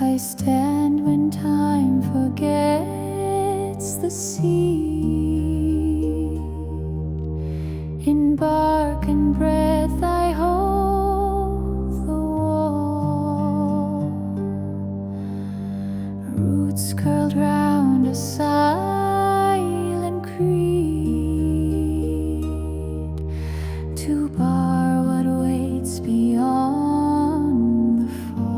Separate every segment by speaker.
Speaker 1: I stand when time forgets the sea. In bark and breath I hold the wall. Roots curled round a silent creed to bar what waits beyond the fall.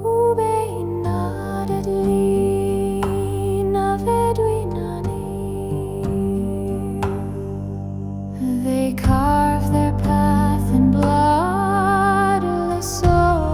Speaker 1: Ubei nadadli navedwinani. They carve their path in bloodless soul.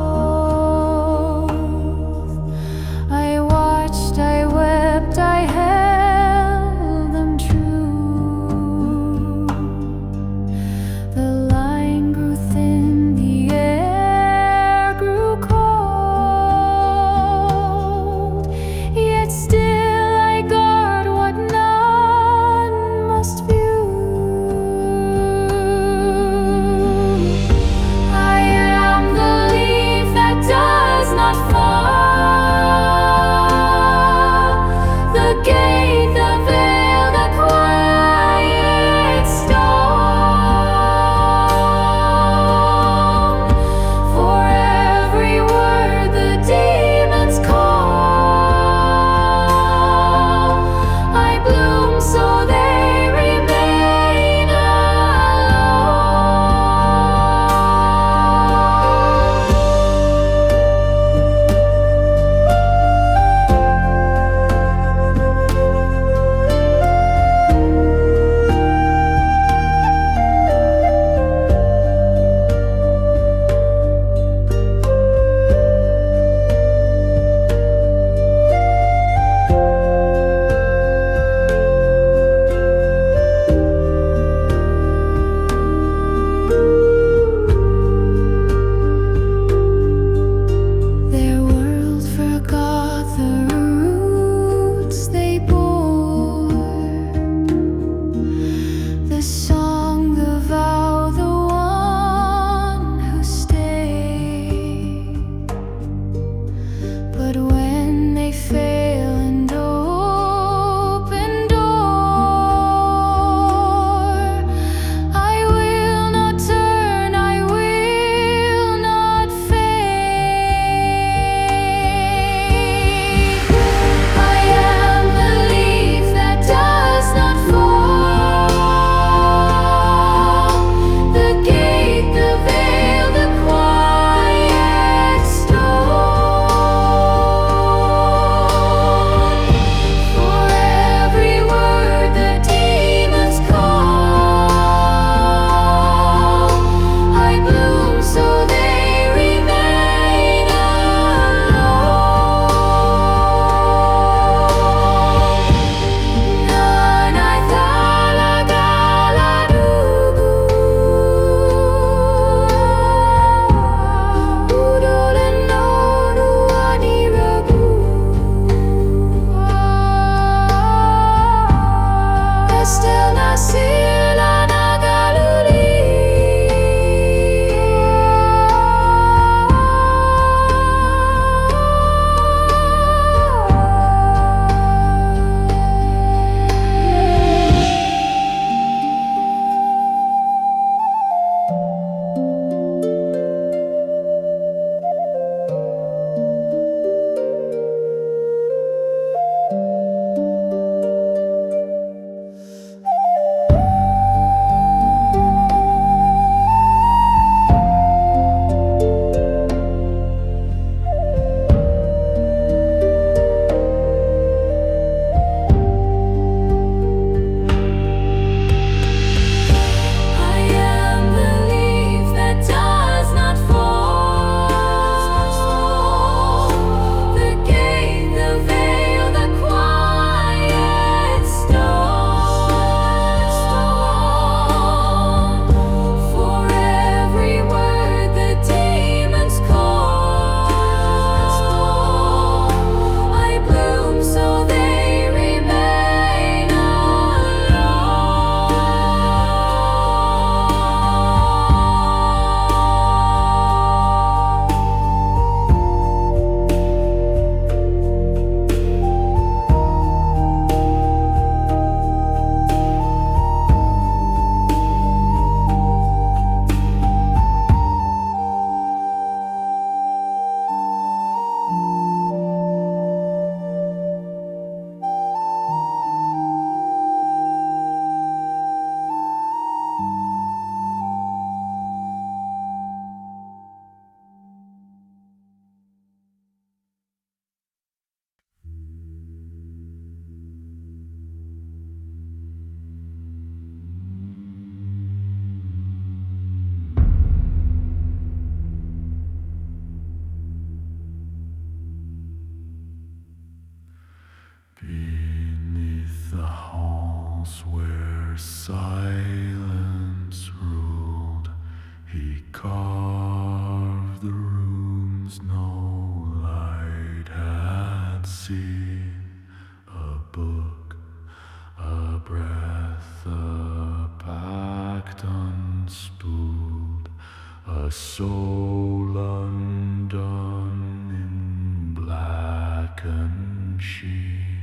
Speaker 2: soul undone in blackened sheen.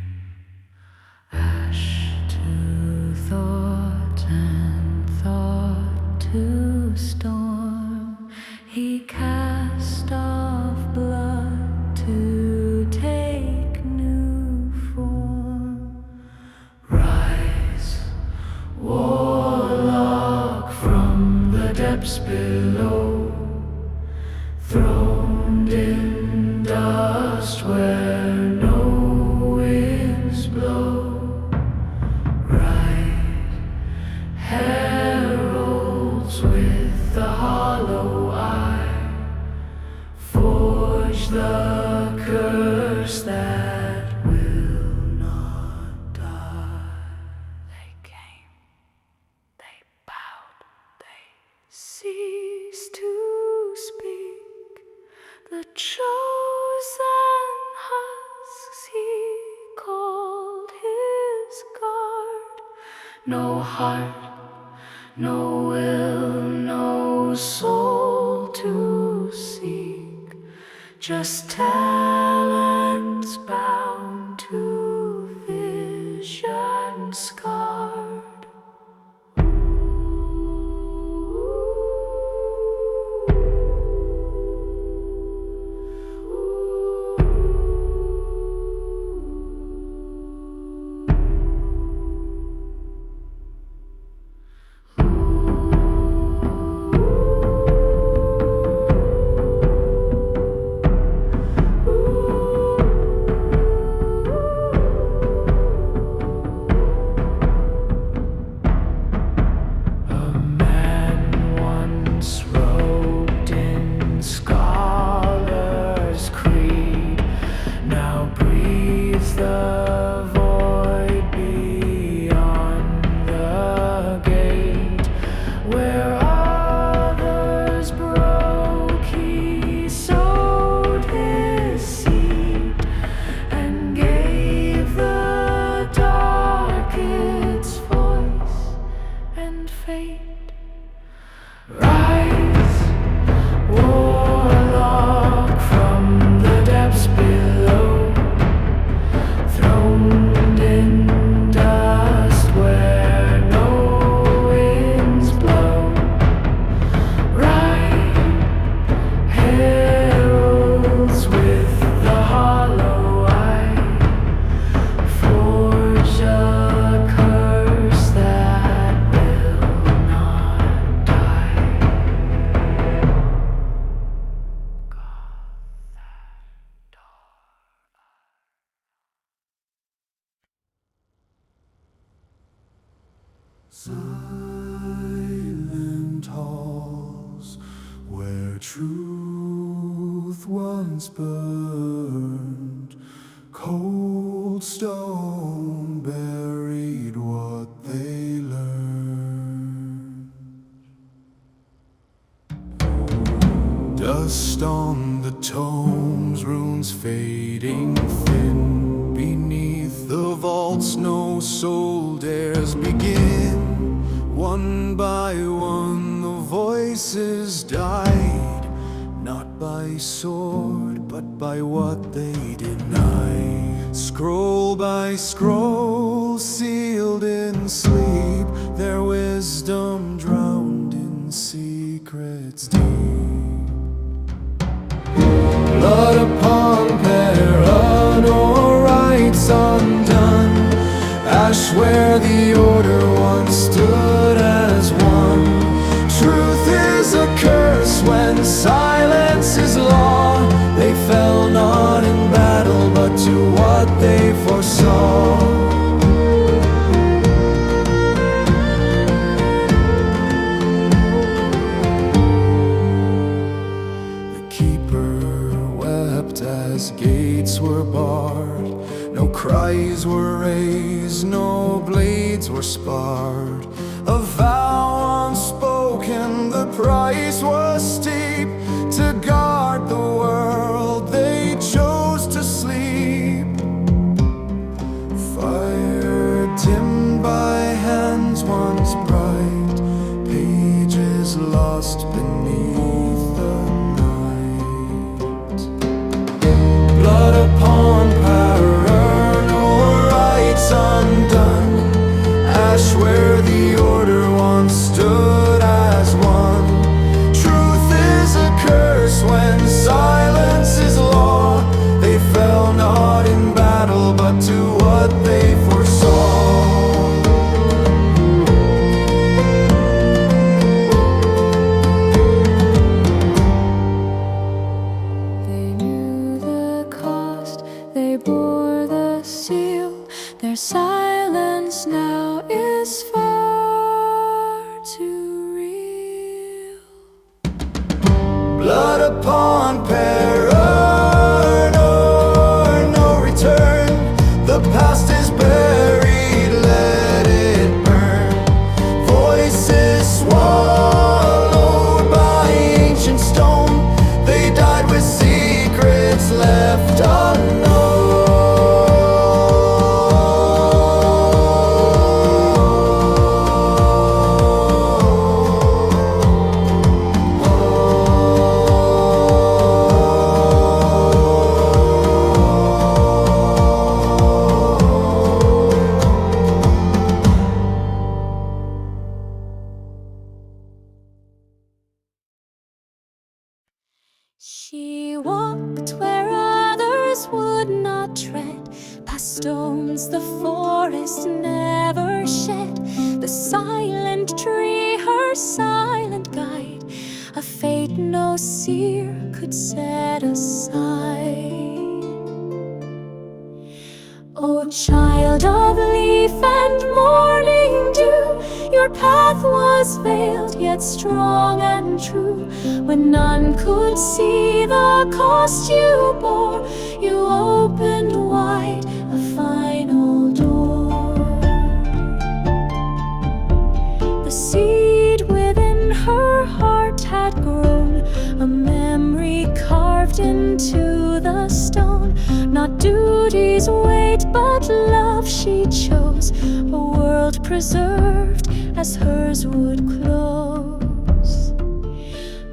Speaker 1: Ash to thought and thought to storm, he cast off blood to take new form. Rise, warlock, from the depths below, throned in dust where no winds blow. Ride, heralds with the hollow eye, forge the curse that will not die. They came, they bowed, they ceased to speak. The chosen husks he called his guard. No heart, no will, no soul to seek, just talents bound to vision scarred. Rise, warlock, from the depths below, throned in dust where no winds blow. Ride, heralds with the hollow eye, forge a curse that will not die.
Speaker 2: Silent halls where truth once burned, cold stone buried what they learned. Dust on the tomes, runes fading thin. Beneath the vaults no soul dares begin. One by one the voices died, not by sword but by what they denied. Scroll by scroll sealed in sleep, their wisdom drowned in secrets deep. Blood upon Para, no rights undone, ash where the order once stood as one. Truth is a curse when silence is law. They fell not in battle but to what they foresaw. The keeper wept as gates were barred. No cries were raised, no blades were sparred. A vow unspoken, the price was steep. To guard the world they chose to sleep. Fire dimmed by hands once bright, pages lost beneath stood as one. Truth is a curse when silence is law. They fell not in battle, but to what they foresaw.
Speaker 1: They knew the cost, they bore the seal. Their silence now is far too real.
Speaker 2: Blood upon Perrin, or no return. The past is buried, let it burn. Voices swallowed by ancient stone. They died with secrets left unknown.
Speaker 1: She walked where others would not tread, past stones the forest never shed. The silent tree, her silent guide, a fate no seer could set aside. O child of leaf and morning dew, your path was veiled, yet strong and true. When none could see the cost you bore, you opened wide a final door. The seed within her heart had grown, a memory carved into the stone. Not duty's weight, but love she chose, a world preserved as hers would close.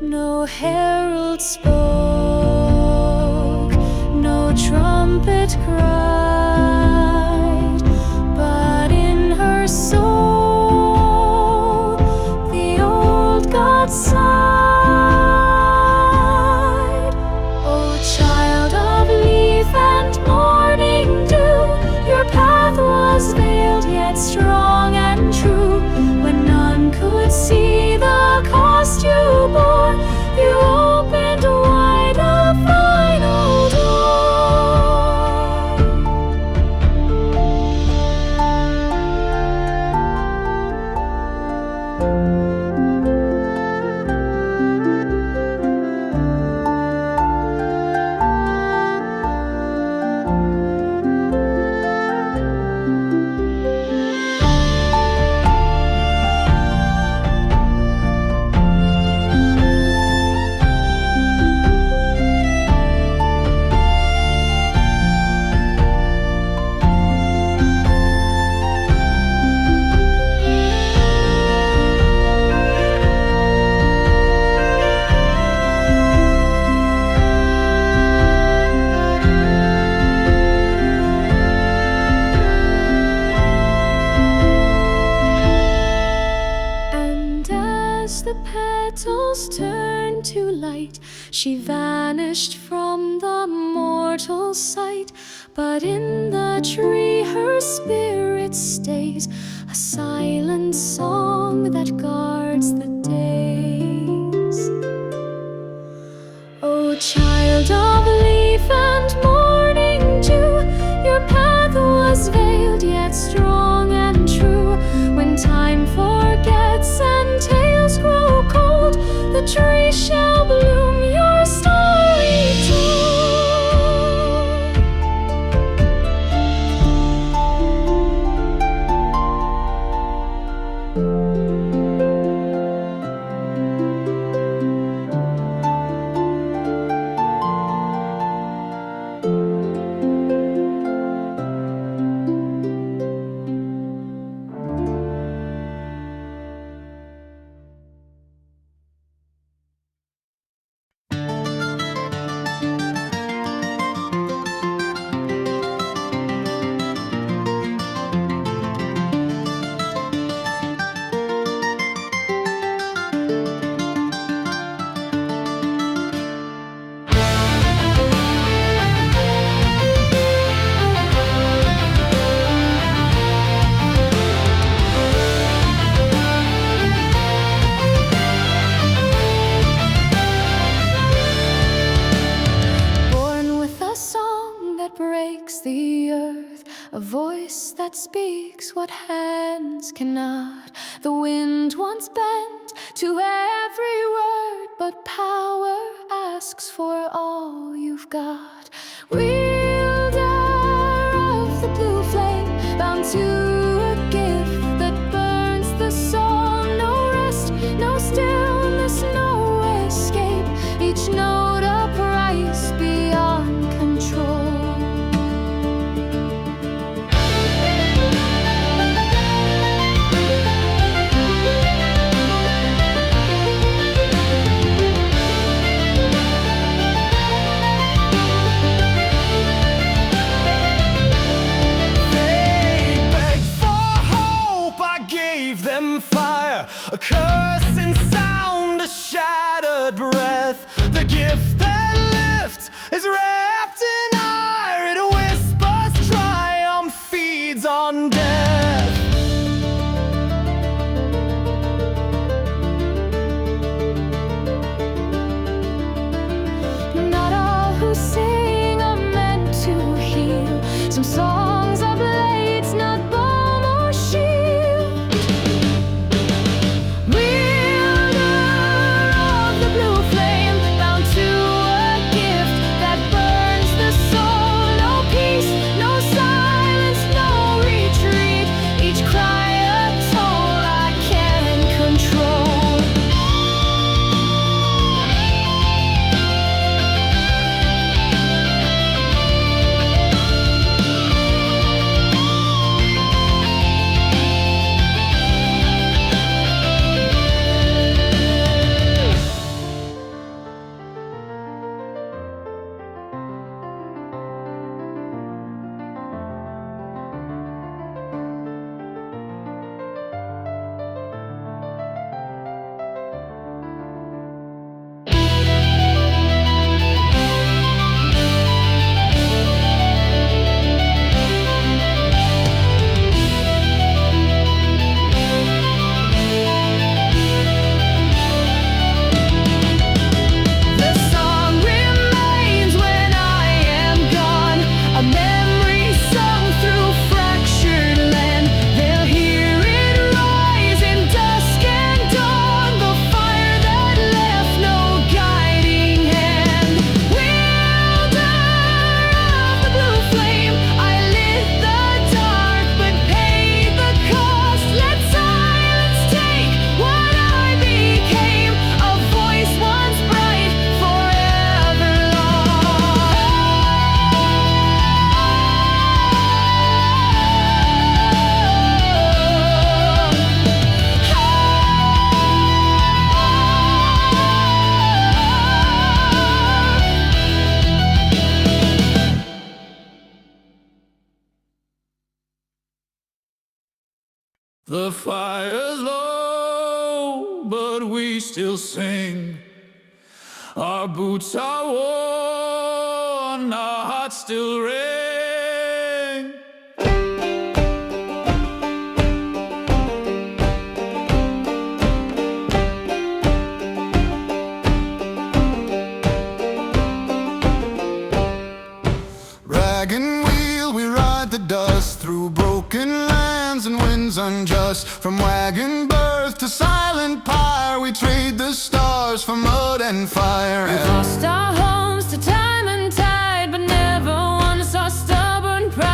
Speaker 1: No herald spoke, no trumpet cried, but in her soul the old God sighed. O child of leaf and morning dew, your path was veiled, yet strong and true. When none could see the cost you bore, you opened wide a final petals turned to light, she vanished from the mortal sight. But in the tree her spirit stays, a silent song that guards the days. O child of leaf and morning dew, your path was veiled, yet strong and true. When time forgets and tales grow cold, the tree shall bloom, your story told. that speaks what hands cannot. The wind once bent to every word, but power asks for all you've got. Wielder of the blue flame, bound to a gift that burns the soul. No rest, no stillness, no escape. Each note a price beyond control.
Speaker 2: Fire, a cursing sound, a shattered breath. The gift that lifts is wrapped in ire. It whispers triumph, feeds on death.
Speaker 1: Not all who sing are meant to heal. Some songs are blades, not balm or shield.
Speaker 2: The fire's low, but we still sing. Our boots are worn, our hearts still ring. Rag and wheel, we ride the dust through broken lands and winds unjust. From wagon berth to silent pyre, we trade the stars for mud and fire.
Speaker 1: We've lost our homes to time and tide, but never once our stubborn pride.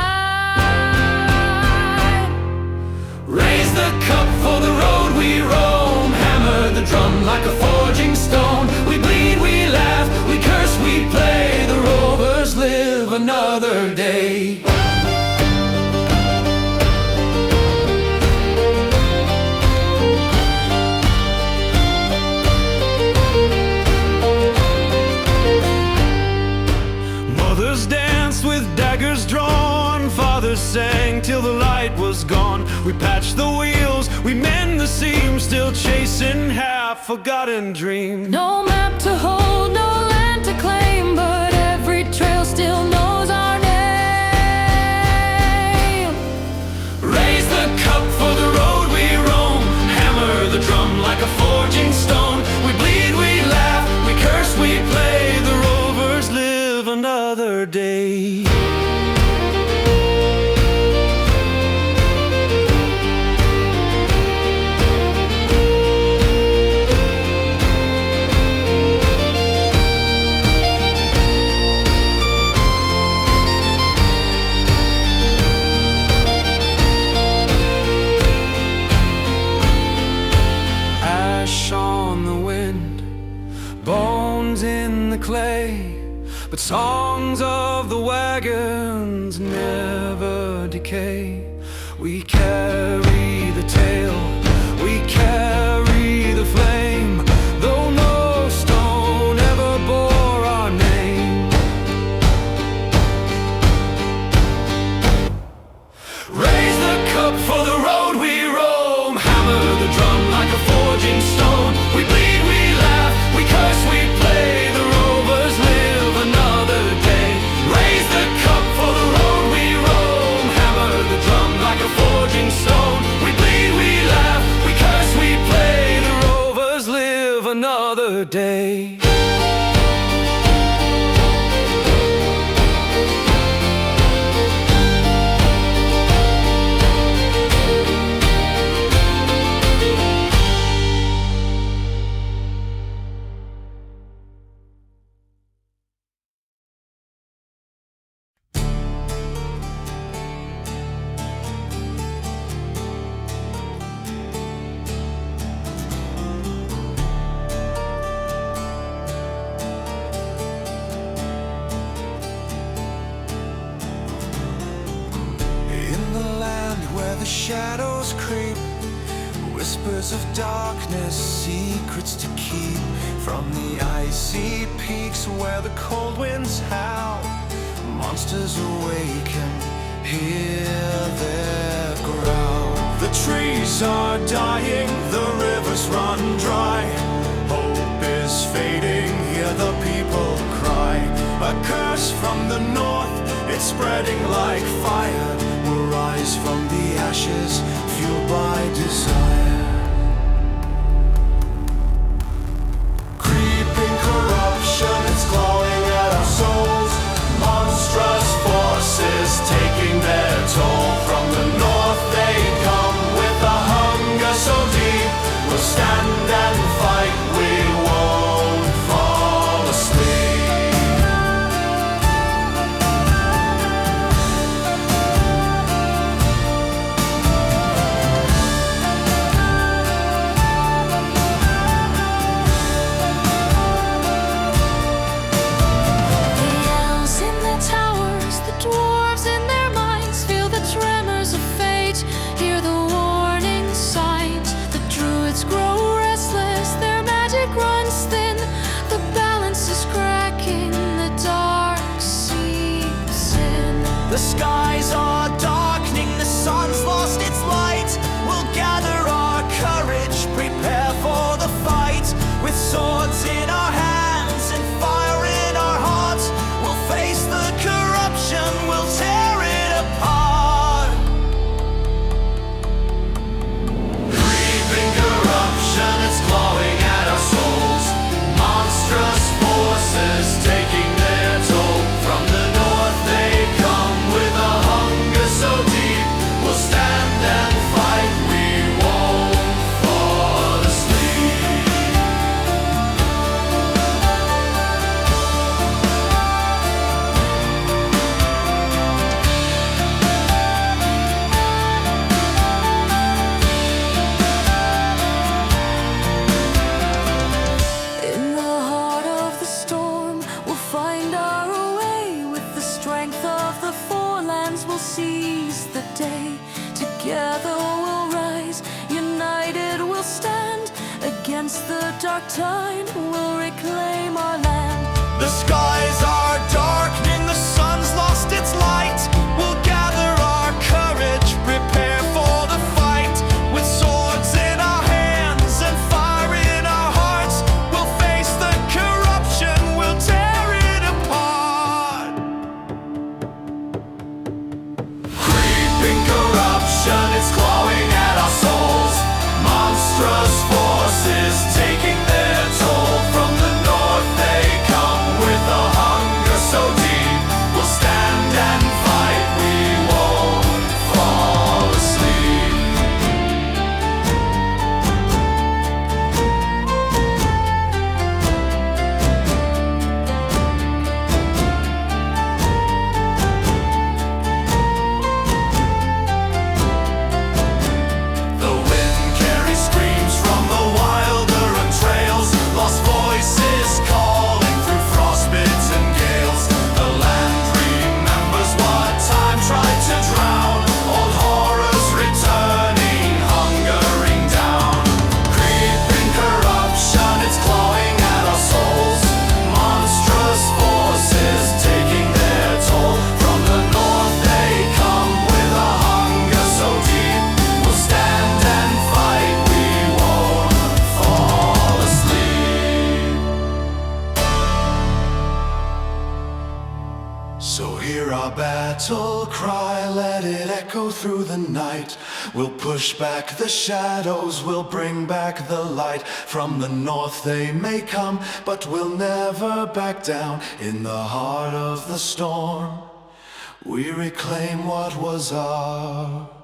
Speaker 2: Raise the cup for the road we roam, hammer the drum like a forging stone. We bleed, we laugh, we curse, we play. The rovers live another day. Mothers danced with daggers drawn, fathers sang till the light was gone. We patched the wheels, we mend the seams, still chasing half-forgotten dreams.
Speaker 1: No map to hold, no land to claim, but every trail still knows our name.
Speaker 2: Raise the cup for the road we roam, hammer the drum like a forging stone. We bleed, we laugh, we curse, we play. The rovers live another day. clay, but songs of the wagons never decay. We carry the tale, we carry the flame, though no stone ever bore our name. Raise the cup for the road we roam, hammer the drum like a forging stone. We bleed, we laugh, we curse, we play, the rovers live another day. Raise the cup for the road we roam, hammer the drum like a forging stone. We bleed, we laugh, we curse, we play, the rovers live another day. The shadows creep, whispers of darkness, secrets to keep. From the icy peaks where the cold winds howl, monsters awaken, hear their growl. The trees are dying, the rivers run dry. Hope is fading, hear the people cry. A curse from the north, it's spreading like fire. Will rise from the ashes, fueled by desire. Creeping corruption, it's clawing at our souls. Monstrous forces taking their toll. From the north they come with a hunger so deep. We'll stand and fight, we won't fall asleep. The skies are darkening, the sun's lost its light. We'll gather our courage, prepare for the fight. With swords in our hands and fire in our hearts, we'll face the corruption, we'll tear it apart. Creeping corruption, it's clawing at our souls. Monstrous forces taking their toll. From the north they come with a hunger so deep. We'll stand and fight, we won't fall asleep. In the heart of the storm, we'll find our way. With the strength of the forelands, we'll seize the day. Together we'll rise, united we'll stand. Against the dark tide, we'll reclaim our land. The skies are darkening, the sun's lost its light. We'll gather our courage, prepare for the fight. With swords in our hands and fire in our hearts, we'll face the corruption, we'll tear it apart. Creeping corruption, it's clawing at our souls. Monstrous forces taking their toll. From the north they come with a hunger so deep. We'll stand battle cry, let it echo through the night. We'll push back the shadows, we'll bring back the light. From the north they may come, but we'll never back down. In the heart of the storm, we reclaim what was ours.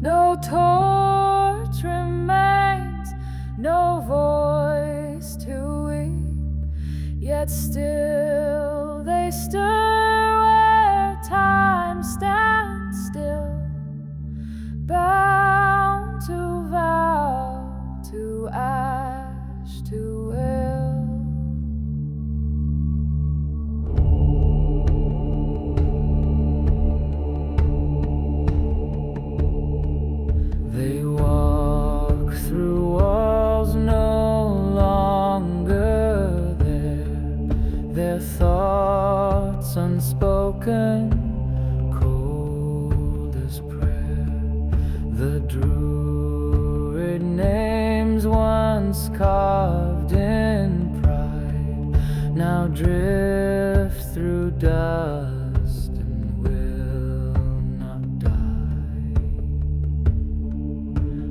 Speaker 1: No torch remains, no voice to weep, yet still they stir where time stands still, bound to vow, to ash, to will. They walk through walls no longer there, their thoughts unspoken, cold as prayer. The druid names once carved in pride now drift through dust and will not die.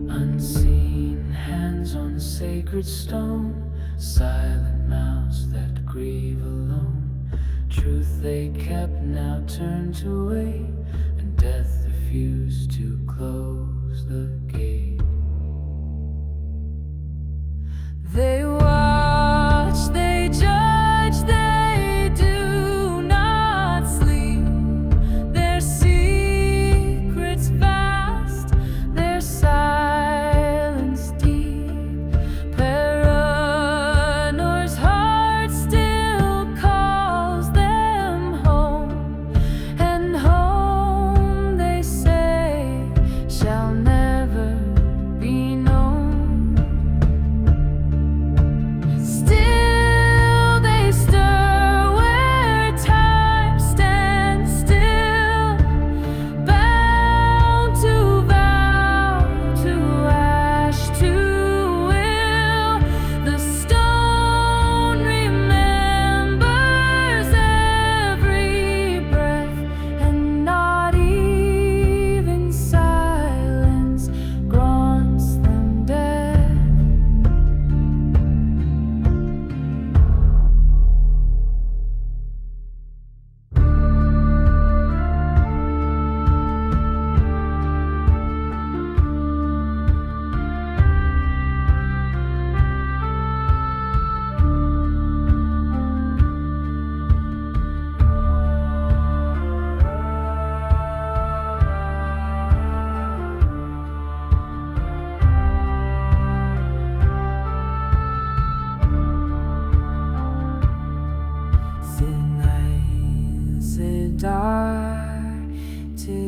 Speaker 1: Unseen hands on sacred stone, silent mouths that grieve alone. Truth they kept now turned away, and death refused to close the gate. They watch, they judge, they do not sleep. Their secrets vast, their silence deep. Paranor's heart still calls them home, and home, they say, shall never be known. Still they stir where time stands still, bound to vow, to ash, to will. The stone remembers every breath, and not even silence grants them death. To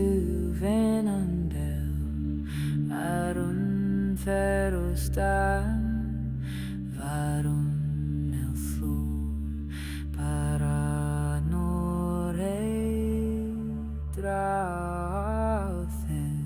Speaker 1: venandel arun ferostan varun el flor para nore drauthen.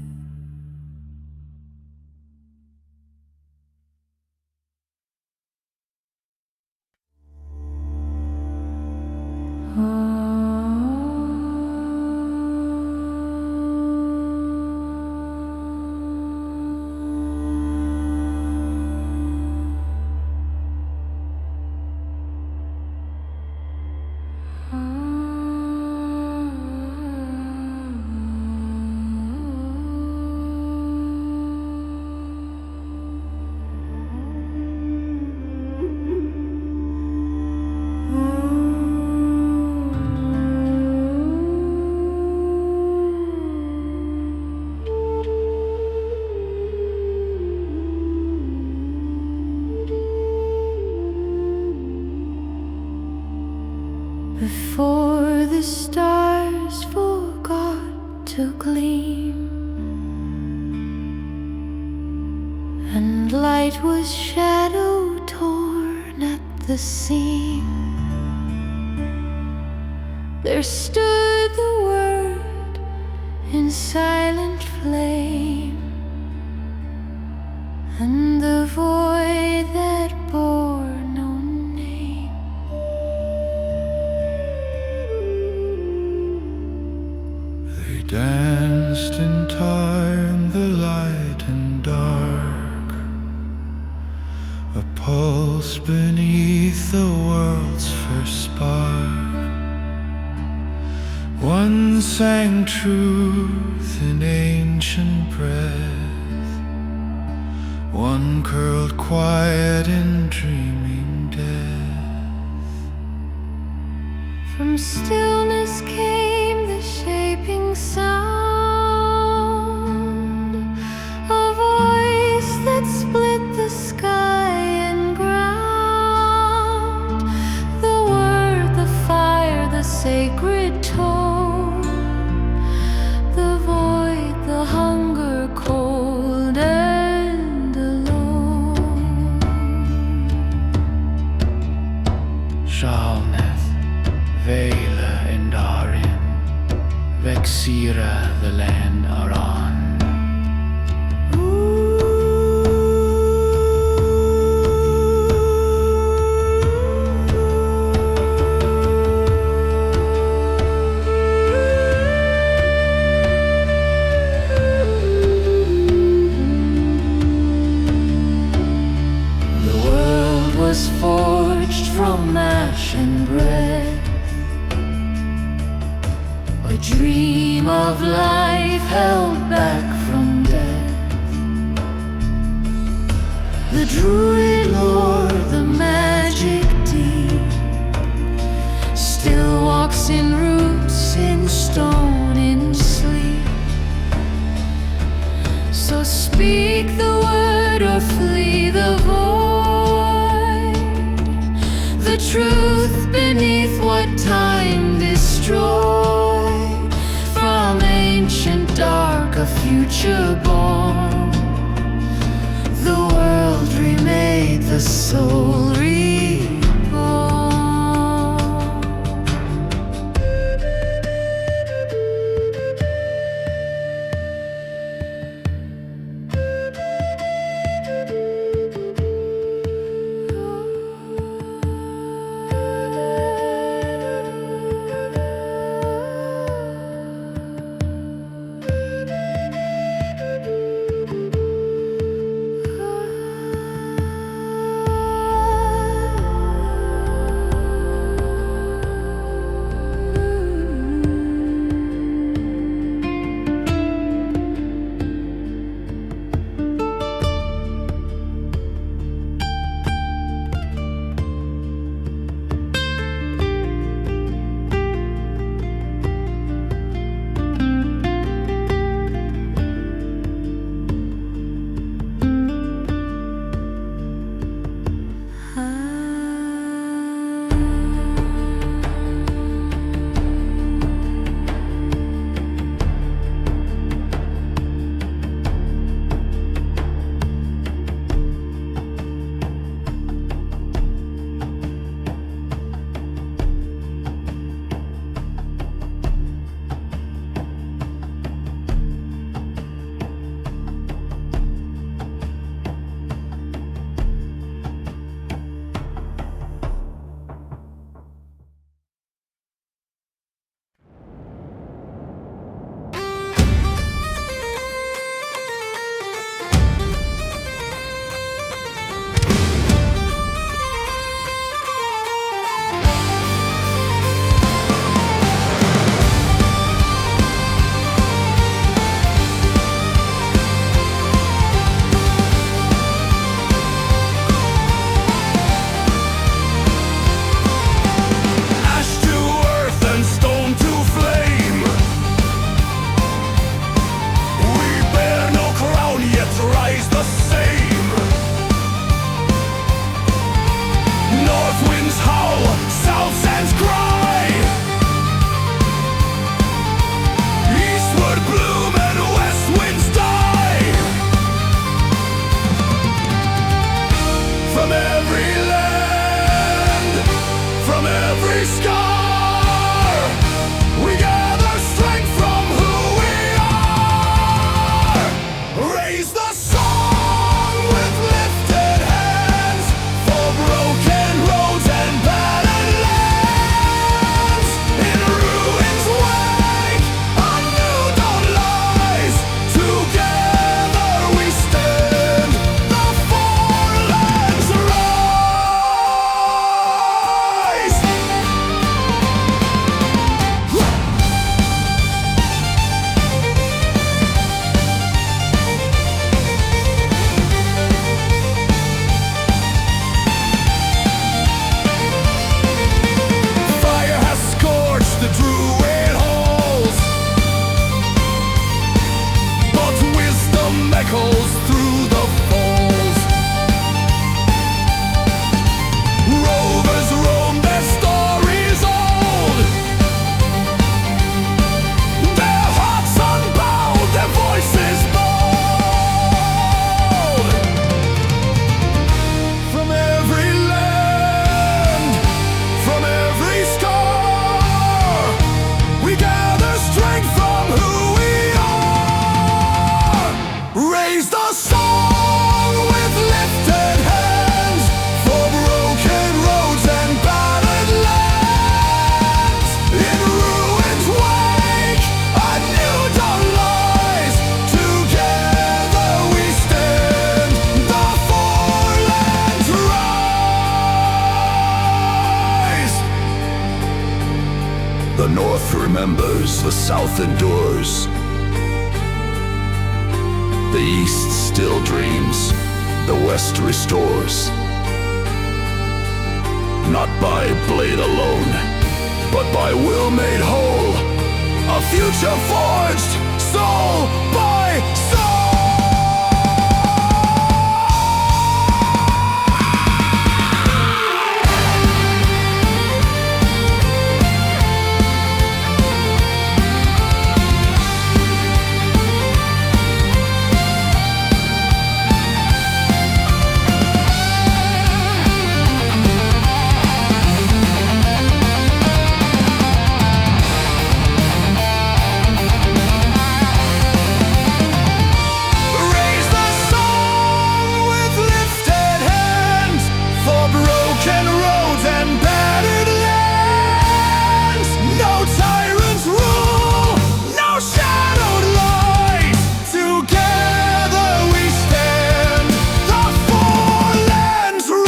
Speaker 1: Before the stars forgot to gleam, and light was shadow torn at the seam, there stood the Word in silent flame, and the void that bore no name.
Speaker 2: They danced in time, the light and dark, a pulse beneath the world's first spark. One sang truth in ancient breath. One curled quiet in dreaming death.
Speaker 1: From stillness came the shaping sound, a voice that split the sky and ground. The word, the fire, the sacred tone, the void, the hunger, cold and alone.
Speaker 2: Shalneth, Vela in Darin, Vexira the land Aran.
Speaker 1: The world was forged from ash and breath, a dream of life held back from death. The druid lord, the magic deep, still walks in roots, in stone, in sleep. So speak the word or flee the void, the truth beneath what time destroyed. From ancient dark a future born, the world remade, the soul reborn.
Speaker 2: song with lifted hands for broken roads and battered lands. In ruin's wake, a new dawn lies. Together we stand, the four lands rise. The North remembers, the South endures. The East still dreams, the West restores. Not by blade alone, but by will made whole. A future forged, soul by soul. Raise the song with lifted hands for broken roads and battered lands. No tyrants rule, no shadowed lies. Together we stand, the four lands rise.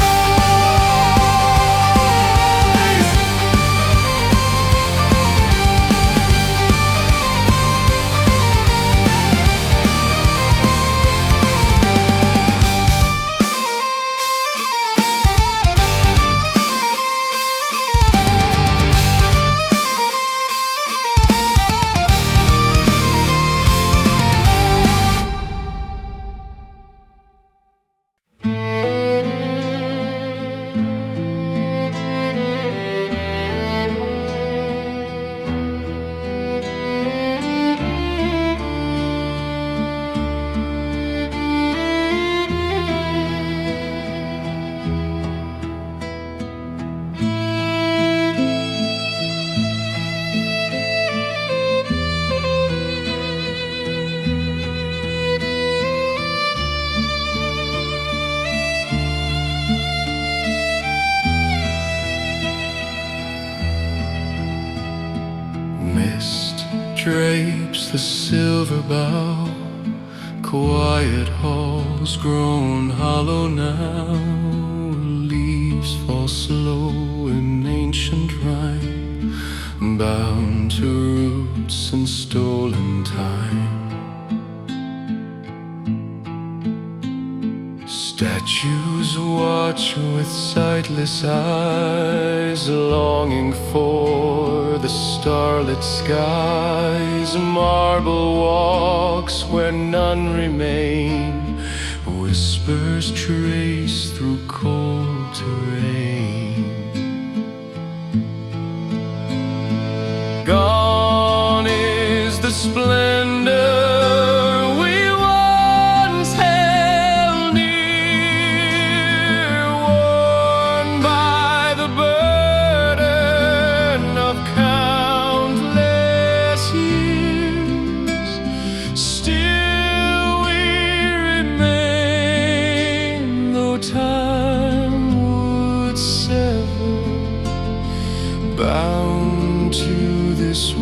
Speaker 2: Mist drapes the silver bough. Quiet halls grown hollow now. Leaves fall slow in ancient rhyme, bound to roots and stolen time. Statues watch with sightless eyes, longing for the starlit skies. Marble walks where none remain, whispers trace through cold terrain. Gone is the splendor we once held near, worn by the burden of countless years. Still we remain, though time would sever, bound to this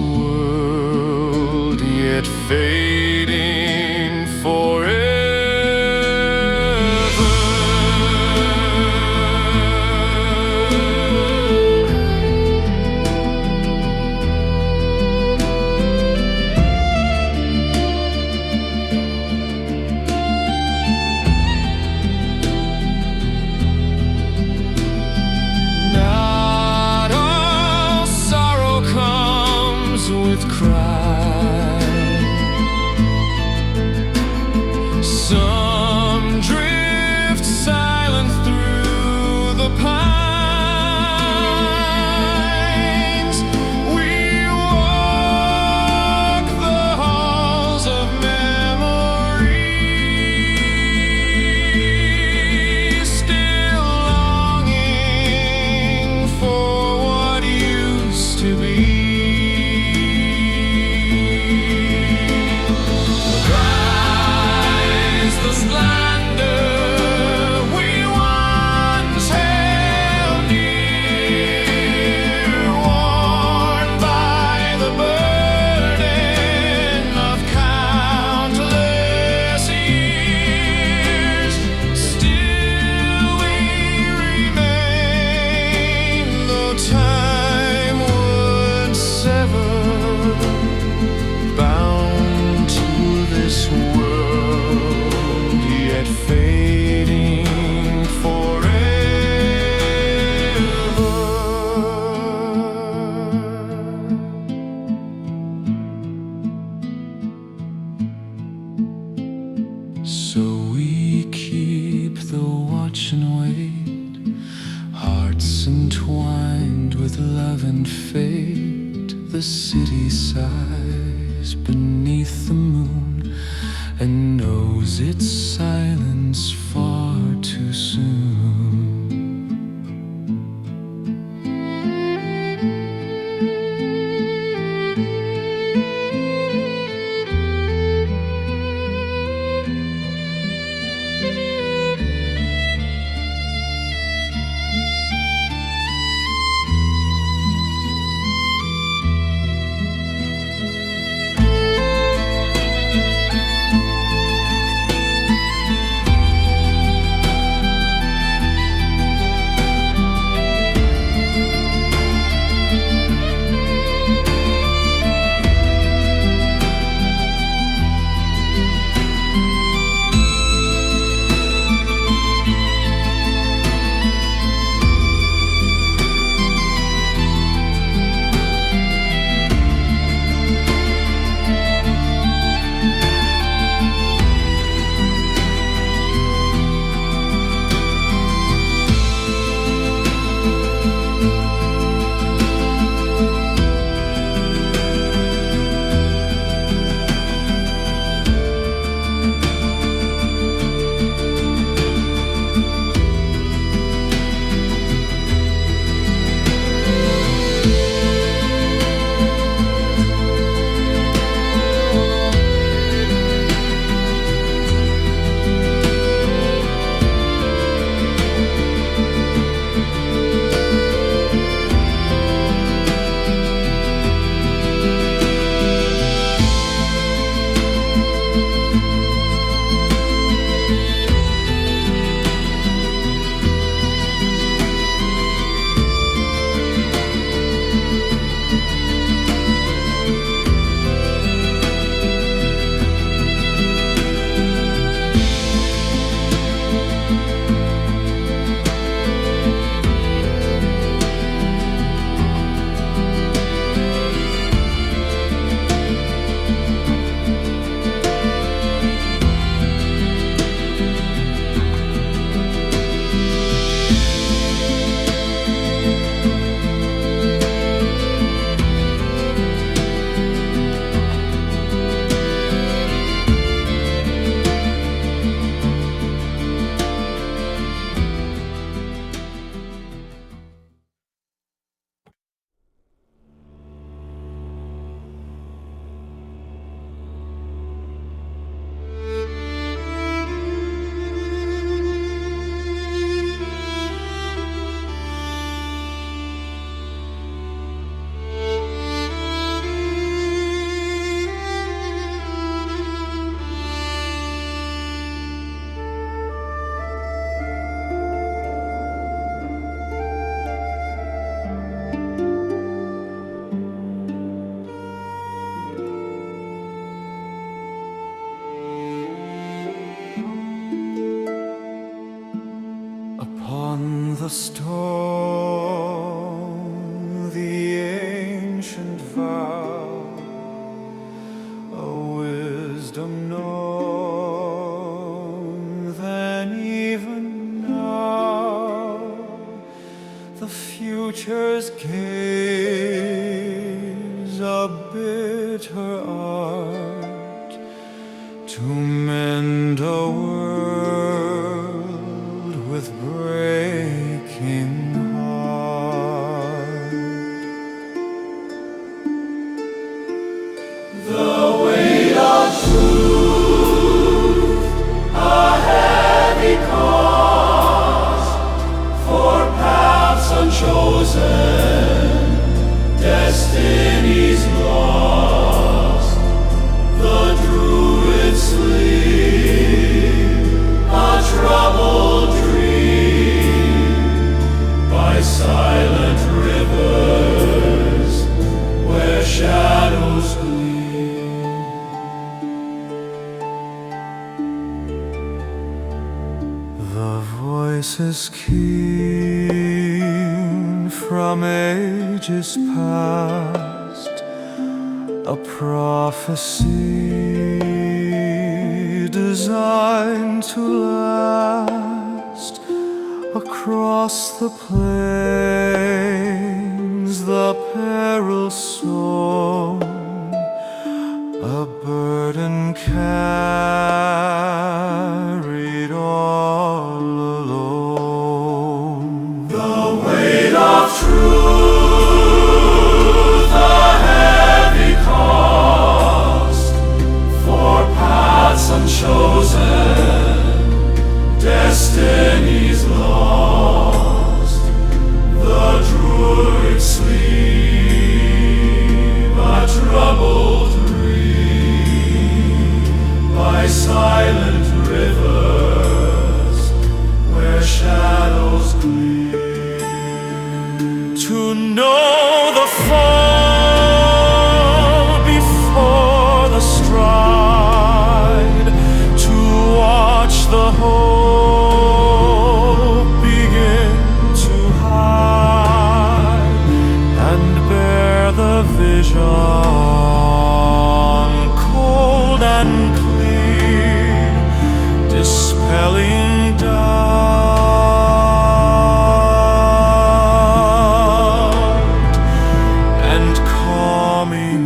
Speaker 2: we keep the watch and wait, hearts entwined with love and fate. The city sighs beneath the moon and knows its silence far too soon. Upon the stone, the ancient vow, a wisdom known then even now, the future's gaze, a bitter art, to mend a world with breaking heart. The weight of truth, a heavy cost, for paths unchosen, destinies lost. The druids sleep, a troubled dream, by silent rivers where shadows gleam. The voices keen from ages past, a prophecy designed designed to last. Across the plains, the peril sown, a burden carried all alone. The weight of truth, a heavy cost, for paths unchosen, destinies lost. The druid sleep, a troubled by silent rivers where shadows gleam. To know the fall before the stride, to watch the hope begin to hide, and bear the vision cold and clear, dispelling doubt and calming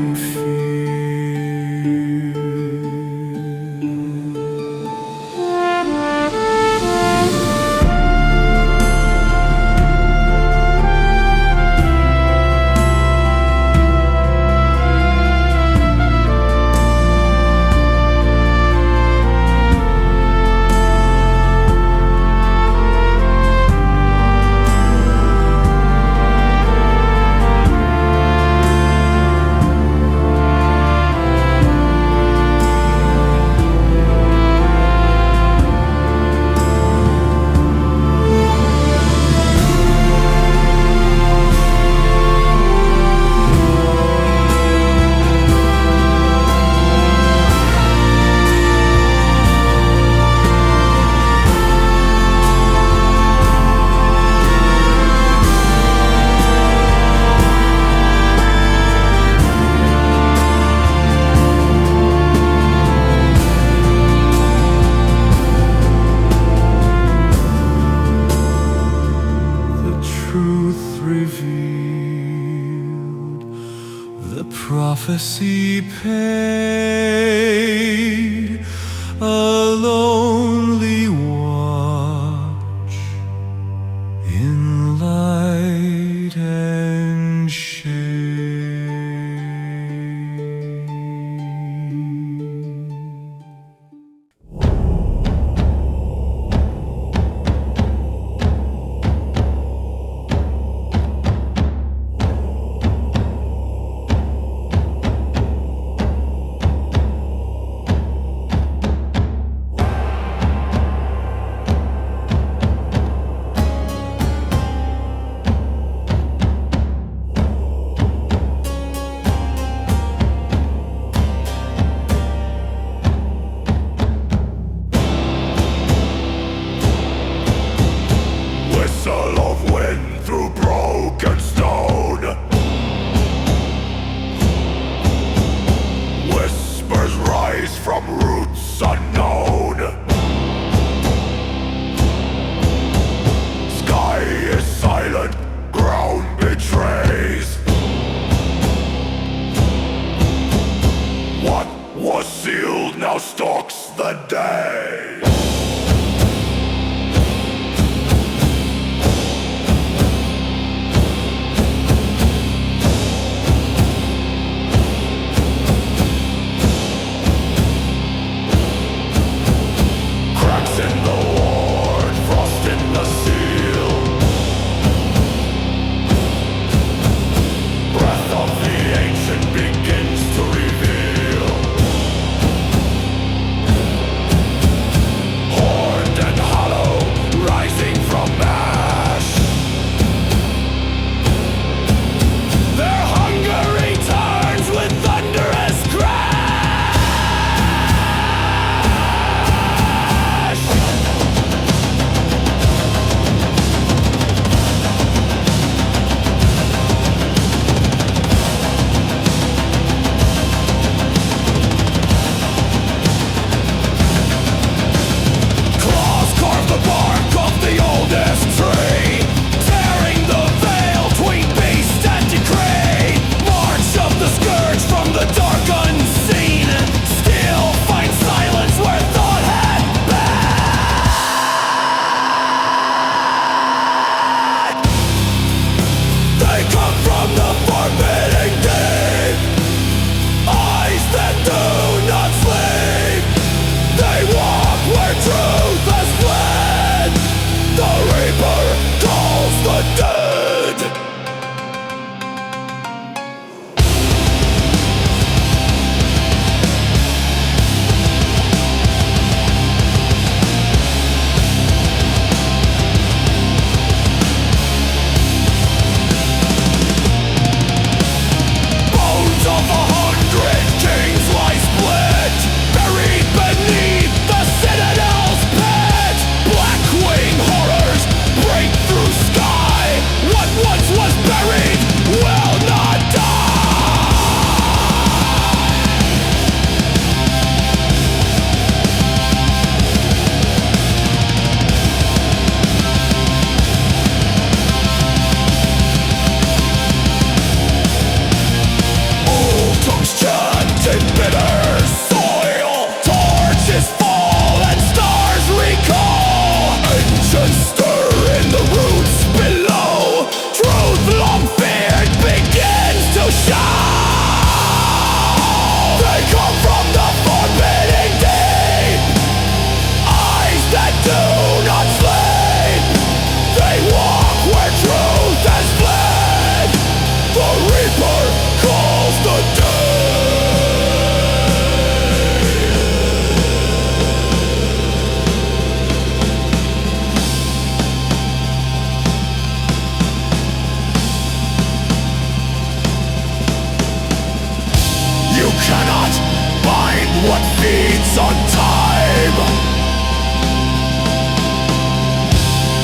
Speaker 2: revealed, the prophecy paid, a lonely watch in light and shade.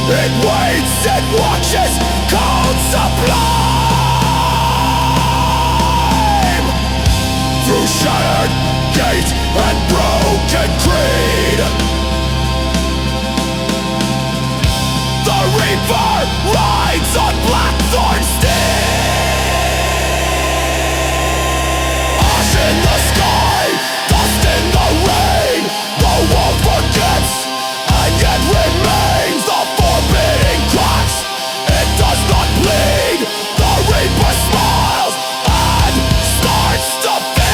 Speaker 2: It waits and watches, cold sublime. Through shattered gate and broken creed, the Reaper rides on Blackthorn's steed. Ash in the sky, dust in the rain. The world forgets, and yet remains the forbidding cracks. It does not bleed. The Reaper smiles and starts to fade.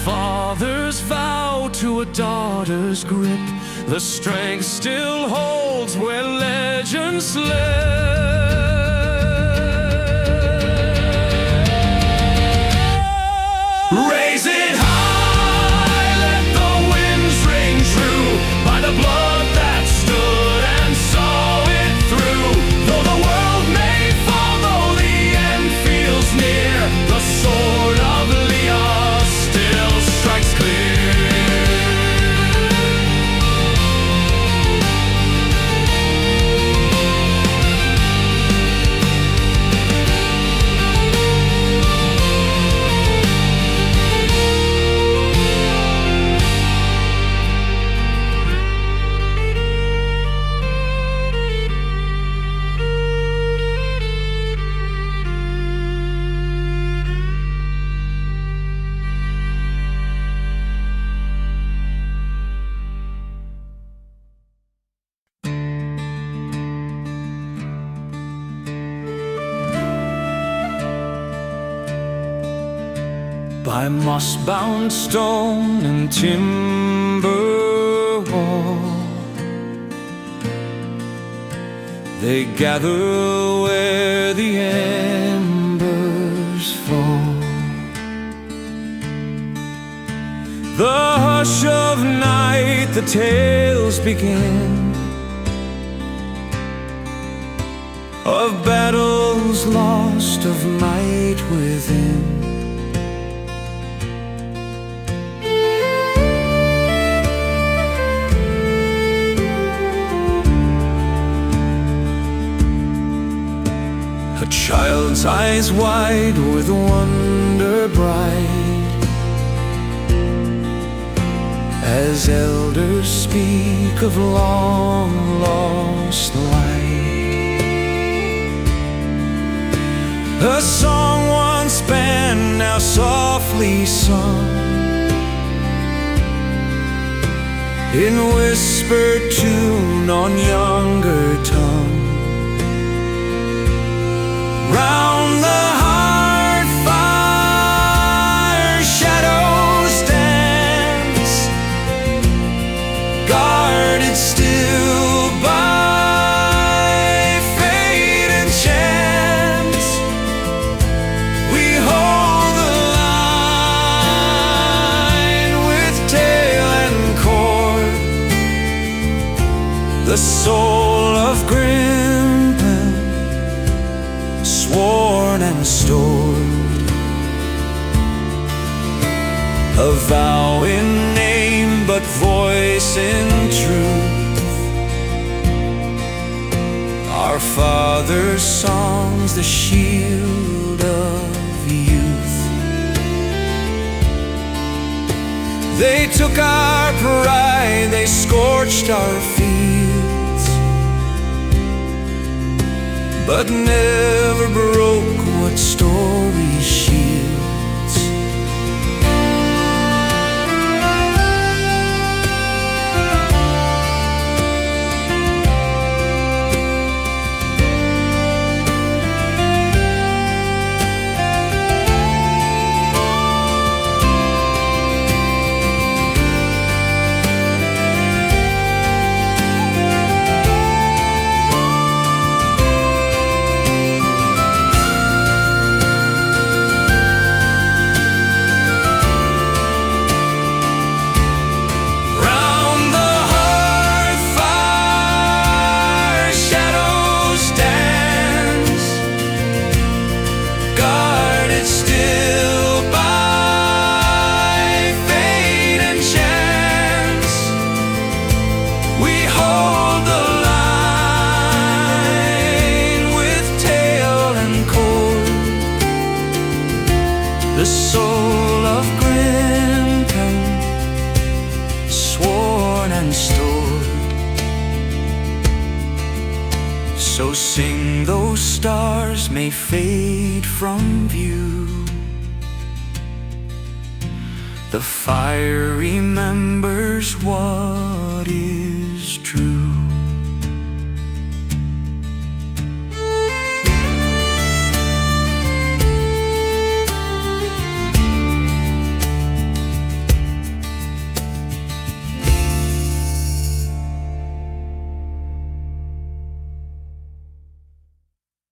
Speaker 3: father's vow to a daughter's grip, the strength still holds where legend slept. Raise it high, let the winds ring true, by the blood that stood and saw it through. Though the world may fall, though the end feels near, the sword of Leah still strikes clear. by moss-bound stone and timber wall. They gather where the embers fall. The hush of night, the tales begin, of battles lost, of might within. A child's eyes wide with wonder bright, as elders speak of long lost light. A song once penned, now softly sung, in whispered tune on younger tongue. Round the hearth fire shadows dance, guarded still by fate and chance. We hold the line with tail and cord, the soul of grim pen, sworn and stored, a vow in name but voice in truth. Our father's songs, the shield of youth. They took our pride, they scorched our fields, but never broke what story shields. The soul of grim pen, sworn and stored. So sing, those stars may fade from view, the fire remembers what is.